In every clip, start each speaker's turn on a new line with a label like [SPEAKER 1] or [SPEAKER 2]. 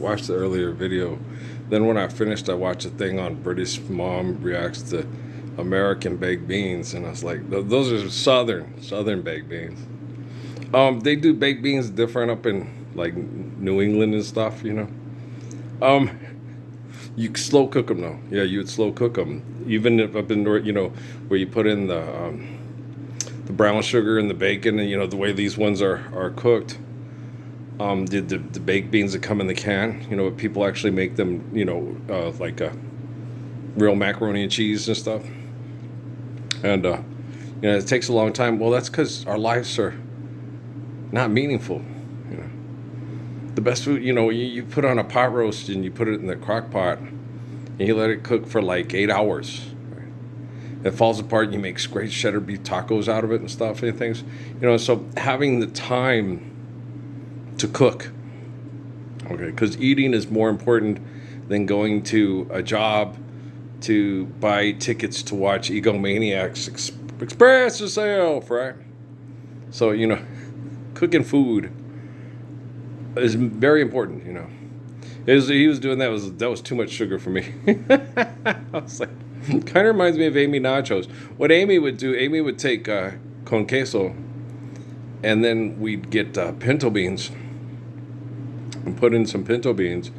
[SPEAKER 1] watched the earlier video. Then when I finished, I watched a thing on British mom reacts to American baked beans, and I was like, those are southern baked beans. They do baked beans different up in like New England and stuff, you know. Um, you slow cook them though. Yeah, you would slow cook them. Even if up in North, you know, where you put in the brown sugar and the bacon, and you know the way these ones are cooked. The baked beans that come in the can, you know, people actually make them, you know, like real macaroni and cheese and stuff. And you know, it takes a long time. Well, that's because our lives are not meaningful. You know, the best food, you know, you put on a pot roast and you put it in the crock pot and you let it cook for like 8 hours. Right? It falls apart. And you make great cheddar beef tacos out of it and stuff and things. You know, so having the time to cook, okay, because eating is more important than going to a job to buy tickets to watch Egomaniacs express yourself, right? So, you know, cooking food is very important, you know. He was doing that was too much sugar for me. I was like, kind of reminds me of Amy Nachos. What Amy would do, Amy would take con queso, and then we'd get pinto beans and put in some pinto beans.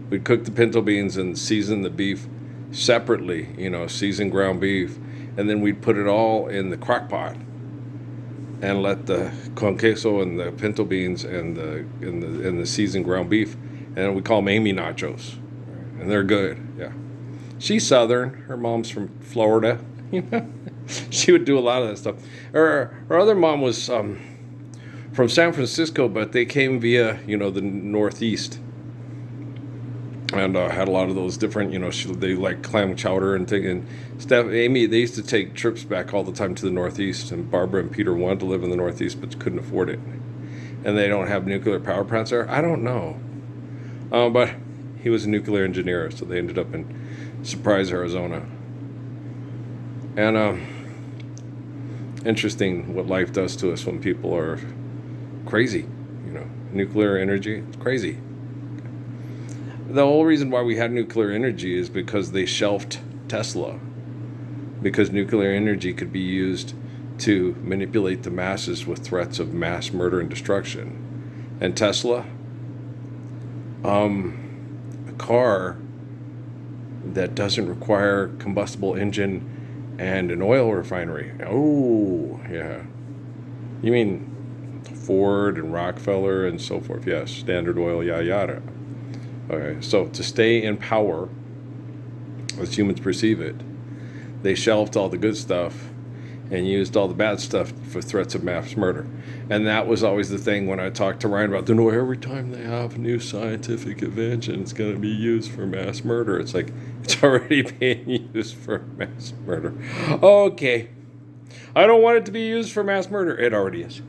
[SPEAKER 1] We'd cook the pinto beans and season the beef separately, you know, seasoned ground beef, and then we'd put it all in the crock pot and let the con queso and the pinto beans and the seasoned ground beef, and we call them Amy Nachos, and they're good. Yeah, she's Southern. Her mom's from Florida. You know, she would do a lot of that stuff. Her other mom was from San Francisco, but they came via, you know, the Northeast, and had a lot of those different, you know, they like clam chowder and thing. And Steph, Amy, they used to take trips back all the time to the Northeast, and Barbara and Peter wanted to live in the Northeast, but couldn't afford it. And they don't have nuclear power plants there. I don't know, but he was a nuclear engineer, so they ended up in Surprise, Arizona. And interesting what life does to us when people are crazy, you know. Nuclear energy, it's crazy. The whole reason why we had nuclear energy is because they shelved Tesla, because nuclear energy could be used to manipulate the masses with threats of mass murder and destruction. And Tesla, a car that doesn't require combustible engine and an oil refinery. Oh, yeah. You mean Ford and Rockefeller and so forth? Yes, Standard Oil, yada yada. Okay, so to stay in power, as humans perceive it, they shelved all the good stuff and used all the bad stuff for threats of mass murder. And that was always the thing when I talked to Ryan about, no, every time they have a new scientific invention, it's going to be used for mass murder. It's like, it's already being used for mass murder. Okay, I don't want it to be used for mass murder. It already is.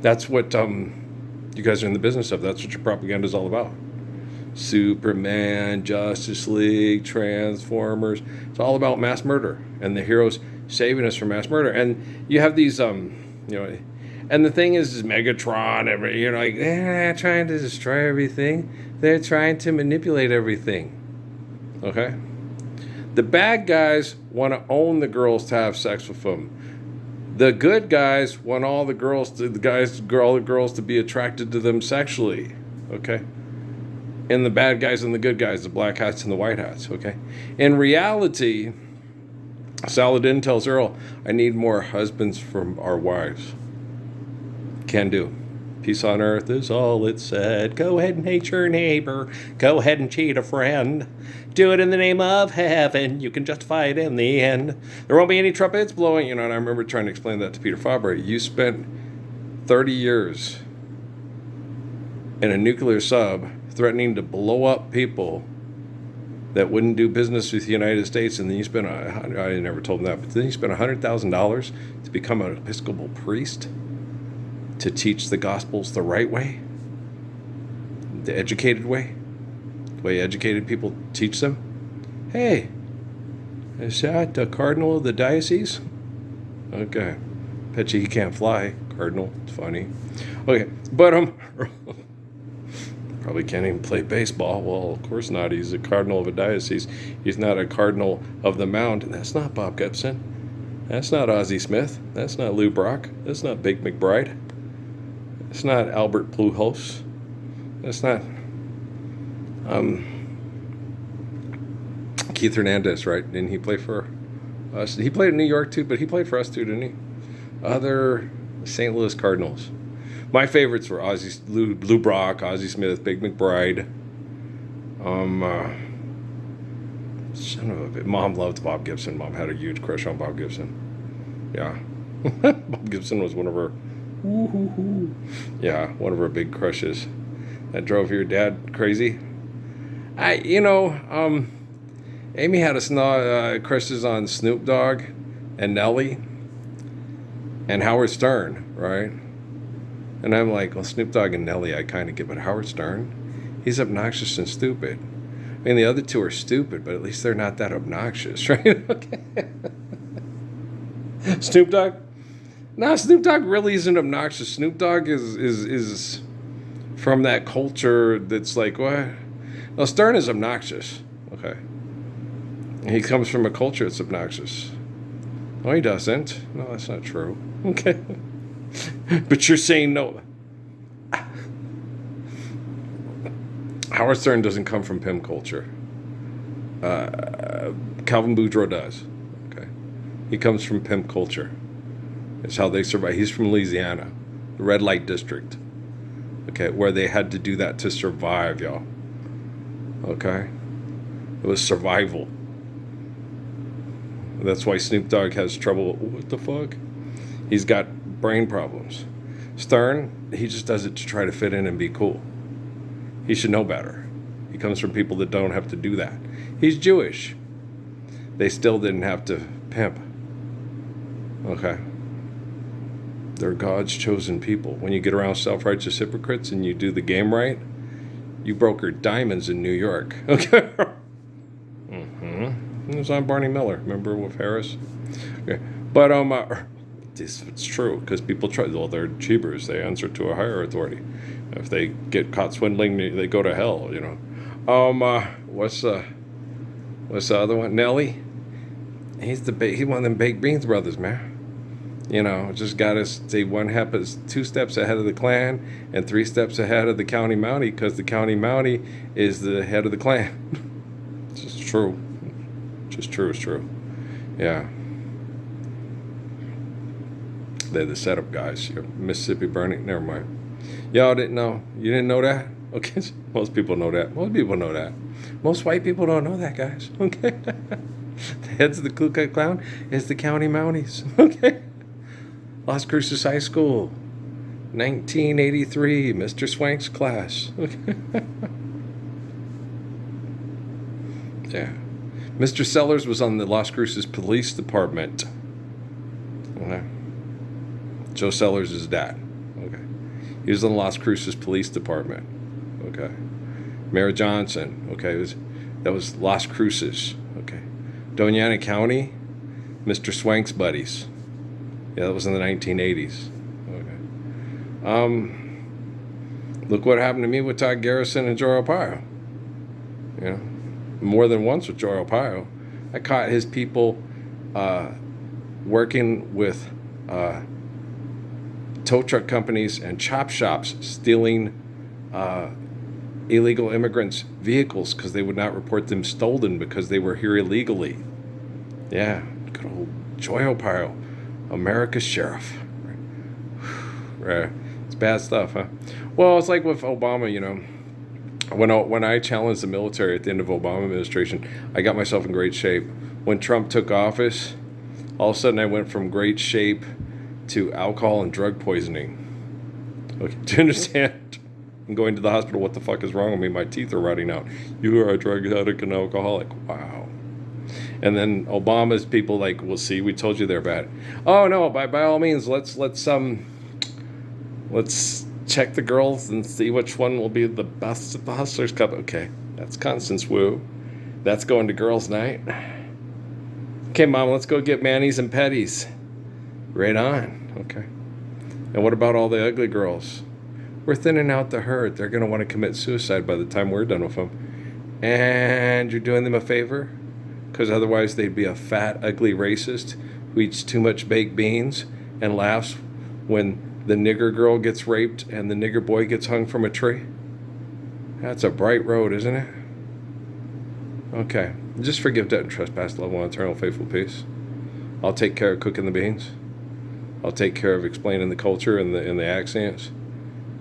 [SPEAKER 1] That's what you guys are in the business of. That's what your propaganda is all about. Superman, Justice League, Transformers. It's all about mass murder and the heroes saving us from mass murder. And you have these, you know, and the thing is Megatron. You're like, they're not trying to destroy everything. They're trying to manipulate everything. Okay? The bad guys want to own the girls to have sex with them. The good guys want all the girls to be attracted to them sexually, okay? And the bad guys and the good guys, the black hats and the white hats, okay? In reality, Saladin tells Earl, I need more husbands from our wives. Can do. Peace on earth is all it said. Go ahead and hate your neighbor. Go ahead and cheat a friend. Do it in the name of heaven. You can justify it in the end. There won't be any trumpets blowing. You know, and I remember trying to explain that to Peter Fabre. You spent 30 years in a nuclear sub threatening to blow up people that wouldn't do business with the United States, and then you spent, I never told him that, but then you spent $100,000 to become an Episcopal priest to teach the Gospels the right way, the educated way, the way educated people teach them. Hey, is that the Cardinal of the diocese? Okay, bet you he can't fly, Cardinal. It's funny. Okay, but Probably can't even play baseball. Well, of course not. He's a cardinal of a diocese. He's not a cardinal of the mound. And that's not Bob Gibson. That's not Ozzie Smith. That's not Lou Brock. That's not Big McBride. That's not Albert Pujols. That's not Keith Hernandez, right? Didn't he play for us? He played in New York too, but he played for us too, didn't he? Other St. Louis Cardinals. My favorites were Lou Brock, Ozzie Smith, Big McBride. Son of a bit. Mom loved Bob Gibson. Mom had a huge crush on Bob Gibson. Yeah. Bob Gibson was one of her one of her big crushes. That drove your dad crazy. Amy had crushes on Snoop Dogg and Nelly and Howard Stern, right? And I'm like, well, Snoop Dogg and Nelly I kind of get, but Howard Stern, he's obnoxious and stupid. I mean, the other two are stupid, but at least they're not that obnoxious, right? Okay. Snoop Dogg? No, Snoop Dogg really isn't obnoxious. Snoop Dogg is from that culture that's like, what? No, Stern is obnoxious. Okay. He comes from a culture that's obnoxious. No, he doesn't. No, that's not true. Okay. But you're saying no. Howard Stern doesn't come from pimp culture. Calvin Boudreaux does. Okay. He comes from pimp culture. It's how they survive. He's from Louisiana, the red light district. Okay, where they had to do that to survive, y'all. Okay? It was survival. That's why Snoop Dogg has trouble. What the fuck? He's got brain problems. Stern, he just does it to try to fit in and be cool. He should know better. He comes from people that don't have to do that. He's Jewish. They still didn't have to pimp. Okay? They're God's chosen people. When you get around self-righteous hypocrites and you do the game right, you brokered diamonds in New York. Okay? It was on Barney Miller. Remember with Harris? Okay. But it's true because people try. Well, they're cheaters. They answer to a higher authority. If they get caught swindling, they go to hell. You know. What's the other one? Nelly. He's one of them baked beans brothers, man. You know, just got to say one happens 2 steps ahead of the Klan and 3 steps ahead of the county mountie because the county mountie is the head of the Klan. It's just true. Just true is true. Yeah. They're the setup guys. Mississippi Burning. Never mind. Y'all didn't know. You didn't know that? Okay. Most people know that. Most people know that. Most white people don't know that, guys. Okay. The heads of the Ku Klux Klan is the county mounties. Okay. Las Cruces High School. 1983. Mr. Swank's class. Okay. Yeah. Mr. Sellers was on the Las Cruces Police Department. Okay. Joe Sellers is dad. Okay. He was on the Las Cruces Police Department. Okay. Mayor Johnson. Okay. That was Las Cruces. Okay. Doña Ana County. Mr. Swank's buddies. Yeah, that was in the 1980s. Okay. Look what happened to me with Todd Garrison and Joe Arpaio. You know. More than once with Joe Arpaio. I caught his people working with tow truck companies and chop shops stealing illegal immigrants' vehicles because they would not report them stolen because they were here illegally. Yeah, good old Joe Arpaio, America's sheriff. Right. It's bad stuff, huh? Well, it's like with Obama, you know. When I challenged the military at the end of Obama administration, I got myself in great shape. When Trump took office, all of a sudden I went from great shape to alcohol and drug poisoning. Okay, do you understand? I'm going to the hospital. What the fuck is wrong with me? My teeth are rotting out. You are a drug addict and alcoholic. Wow. And then Obama's people like, we'll see. We told you they're bad. Oh no! By all means, let's check the girls and see which one will be the best at the Hustlers Cup. Okay, that's Constance Wu. That's going to girls' night. Okay, Mom, let's go get manis and petties. Right on. Okay. And what about all the ugly girls? We're thinning out the herd. They're going to want to commit suicide by the time we're done with them. And you're doing them a favor? Because otherwise they'd be a fat, ugly racist who eats too much baked beans and laughs when the nigger girl gets raped and the nigger boy gets hung from a tree. That's a bright road, isn't it? Okay. Just forgive debt and trespass, love one, eternal, faithful peace. I'll take care of cooking the beans. I'll take care of explaining the culture and the accents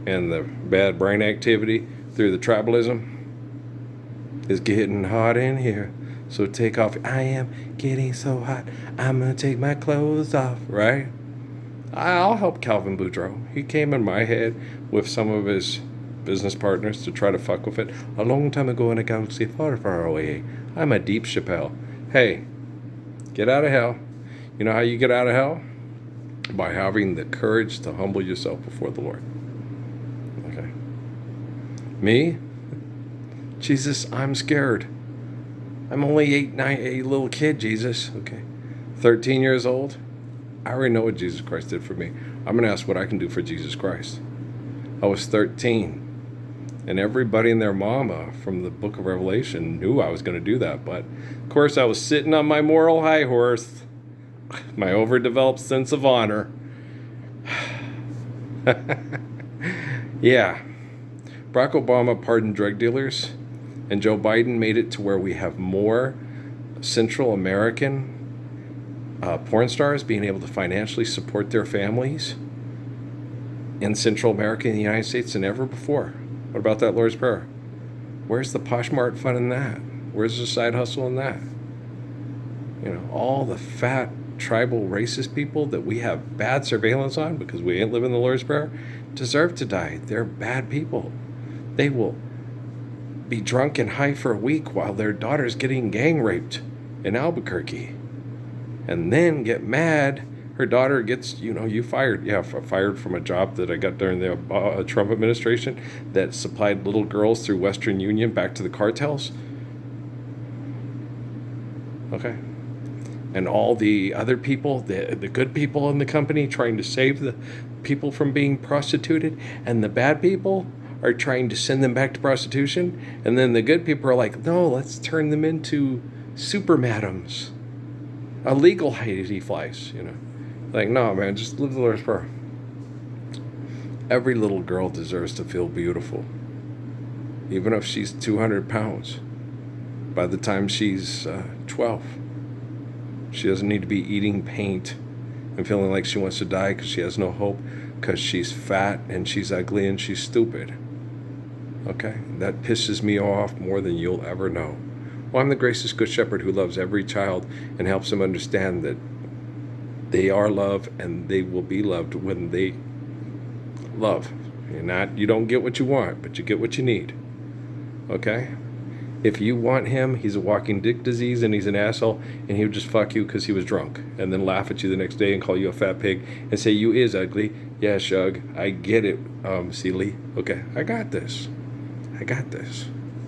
[SPEAKER 1] and the bad brain activity through the tribalism. It's getting hot in here, so take off. I am getting so hot, I'm gonna take my clothes off, right? I'll help Calvin Boudreaux. He came in my head with some of his business partners to try to fuck with it a long time ago in a galaxy far, far away. I'm a deep Chappelle. Hey, get out of hell. You know how you get out of hell? By having the courage to humble yourself before the Lord. Okay. Me? Jesus, I'm scared. I'm only 8, 9, a little kid, Jesus. Okay. 13 years old. I already know what Jesus Christ did for me. I'm going to ask what I can do for Jesus Christ. I was 13. And everybody and their mama from the book of Revelation knew I was going to do that. But, of course, I was sitting on my moral high horse. My overdeveloped sense of honor. Yeah. Barack Obama pardoned drug dealers. And Joe Biden made it to where we have more Central American porn stars being able to financially support their families in Central America and the United States than ever before. What about that Lord's Prayer? Where's the Poshmark fun in that? Where's the side hustle in that? You know, all the fat, tribal, racist people that we have bad surveillance on because we ain't living the Lord's Prayer deserve to die. They're bad people. They will be drunk and high for a week while their daughter's getting gang raped in Albuquerque. And then get mad. Her daughter gets, you fired. Yeah, fired from a job that I got during the Trump administration that supplied little girls through Western Union back to the cartels. Okay. And all the other people, the good people in the company trying to save the people from being prostituted, and the bad people are trying to send them back to prostitution, and then the good people are like, no, let's turn them into super madams. Illegal Haiti flies, Like, no, man, just live the Lord's Prayer. Every little girl deserves to feel beautiful, even if she's 200 pounds. By the time she's 12, she doesn't need to be eating paint and feeling like she wants to die because she has no hope because she's fat and she's ugly and she's stupid. Okay? That pisses me off more than you'll ever know. Well, I'm the gracious good shepherd who loves every child and helps them understand that they are loved and they will be loved when they love. You don't get what you want, but you get what you need. Okay? If you want him, he's a walking dick disease and he's an asshole, and he would just fuck you because he was drunk and then laugh at you the next day and call you a fat pig and say you is ugly. Yeah, Shug, I get it, Seeley. Okay, I got this.